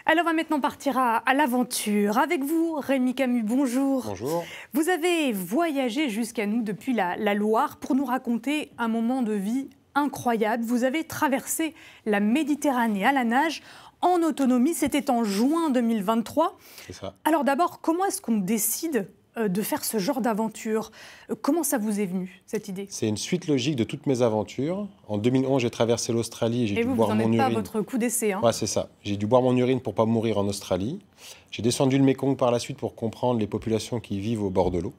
Alors on va maintenant partir à l'aventure. Avec vous, Rémi Camus, bonjour. Bonjour. Vous avez voyagé jusqu'à nous depuis la Loire pour nous raconter un moment de vie incroyable. Vous avez traversé la Méditerranée à la nage en autonomie. C'était en juin 2023. C'est ça. Alors d'abord, comment est-ce qu'on décide de faire ce genre d'aventure? Comment ça vous est venu, cette idée? C'est une suite logique de toutes mes aventures. En 2011, j'ai traversé l'Australie et j'ai dû vous boire n'en mon êtes urine. pas à votre coup d'essai. Ouais, c'est ça. J'ai dû boire mon urine pour ne pas mourir en Australie. J'ai descendu le Mékong par la suite pour comprendre les populations qui vivent au bord de l'eau.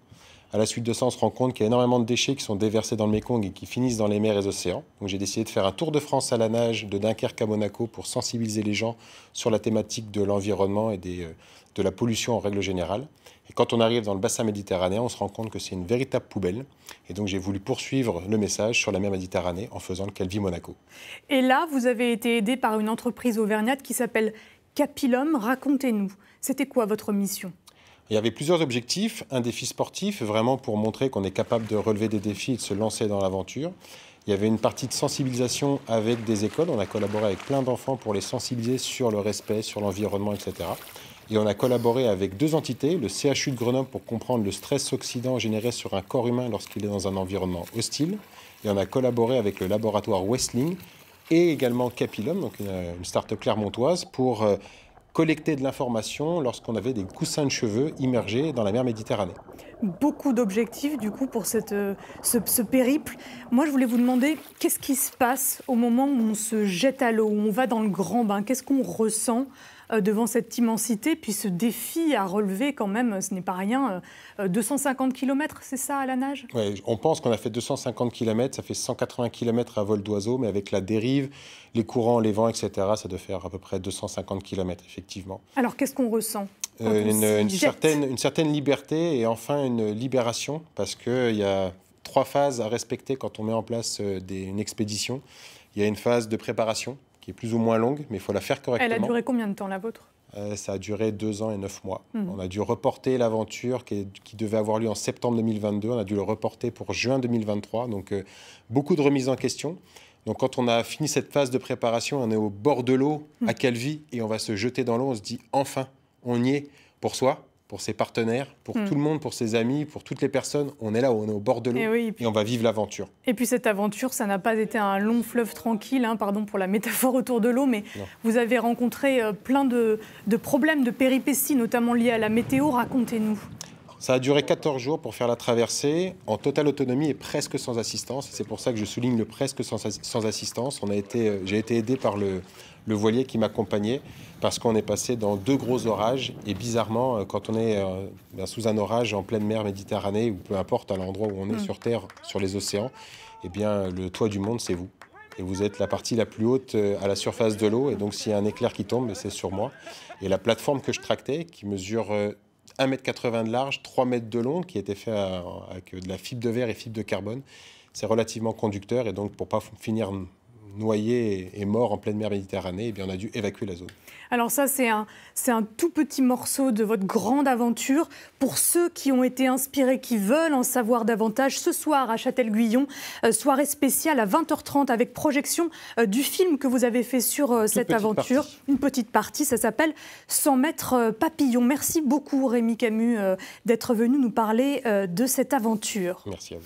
À la suite de ça, on se rend compte qu'il y a énormément de déchets qui sont déversés dans le Mékong et qui finissent dans les mers et les océans. Donc j'ai décidé de faire un tour de France à la nage de Dunkerque à Monaco pour sensibiliser les gens sur la thématique de l'environnement et de la pollution en règle générale. Et quand on arrive dans le bassin méditerranéen, on se rend compte que c'est une véritable poubelle. Et donc j'ai voulu poursuivre le message sur la mer Méditerranée en faisant le Calvi Monaco. Et là, vous avez été aidé par une entreprise auvergnate qui s'appelle Capilum. Racontez-nous, c'était quoi votre mission? Il y avait plusieurs objectifs. Un défi sportif, vraiment pour montrer qu'on est capable de relever des défis et de se lancer dans l'aventure. Il y avait une partie de sensibilisation avec des écoles. On a collaboré avec plein d'enfants pour les sensibiliser sur le respect, sur l'environnement, etc. Et on a collaboré avec deux entités, le CHU de Grenoble pour comprendre le stress oxydant généré sur un corps humain lorsqu'il est dans un environnement hostile. Et on a collaboré avec le laboratoire Westling et également Capilum, donc une start-up clermontoise, pour collecter de l'information lorsqu'on avait des coussins de cheveux immergés dans la mer Méditerranée. Beaucoup d'objectifs du coup pour ce périple. Moi je voulais vous demander qu'est-ce qui se passe au moment où on se jette à l'eau, où on va dans le grand bain, qu'est-ce qu'on ressent devant cette immensité, puis ce défi à relever quand même, ce n'est pas rien, 250 km, c'est ça à la nage? Ouais, on pense qu'on a fait 250 km, ça fait 180 km à vol d'oiseau, mais avec la dérive, les courants, les vents, etc., ça doit faire à peu près 250 km, effectivement. Alors qu'est-ce qu'on ressent? Une certaine liberté et enfin une libération, parce qu'il y a 3 phases à respecter quand on met en place une expédition. Il y a une phase de préparation, qui est plus ou moins longue, mais il faut la faire correctement. Elle a duré combien de temps, la vôtre? Ça a duré 2 ans et 9 mois. On a dû reporter l'aventure qui devait avoir lieu en septembre 2022. On a dû le reporter pour juin 2023. Donc, beaucoup de remises en question. Donc, quand on a fini cette phase de préparation, on est au bord de l'eau, à Calvi, et on va se jeter dans l'eau. On se dit, enfin, on y est pour soi, pour ses partenaires, pour tout le monde, pour ses amis, pour toutes les personnes. On est là, on est au bord de l'eau et on va vivre l'aventure. Et puis cette aventure, ça n'a pas été un long fleuve tranquille, pardon pour la métaphore autour de l'eau, mais non. Vous avez rencontré plein de problèmes, de péripéties, notamment liés à la météo. Racontez-nous. Ça a duré 14 jours pour faire la traversée, en totale autonomie et presque sans assistance. C'est pour ça que je souligne le presque sans assistance. J'ai été aidé par le voilier qui m'accompagnait parce qu'on est passé dans 2 gros orages. Et bizarrement, quand on est sous un orage en pleine mer Méditerranée, ou peu importe à l'endroit où on est sur Terre, sur les océans, eh bien, le toit du monde, c'est vous. Et vous êtes la partie la plus haute à la surface de l'eau. Et donc, s'il y a un éclair qui tombe, c'est sur moi. Et la plateforme que je tractais, qui mesure 1,80 m de large, 3 mètres de long, qui était fait avec de la fibre de verre et fibre de carbone. C'est relativement conducteur et donc pour ne pas finir noyé et mort en pleine mer Méditerranée, eh bien on a dû évacuer la zone. Alors ça, c'est un tout petit morceau de votre grande aventure. Pour ceux qui ont été inspirés, qui veulent en savoir davantage, ce soir à Châtel-Guyon, soirée spéciale à 20h30 avec projection du film que vous avez fait sur cette aventure. Une petite partie, ça s'appelle 100 mètres papillon. Merci beaucoup Rémi Camus d'être venu nous parler de cette aventure. Merci à vous.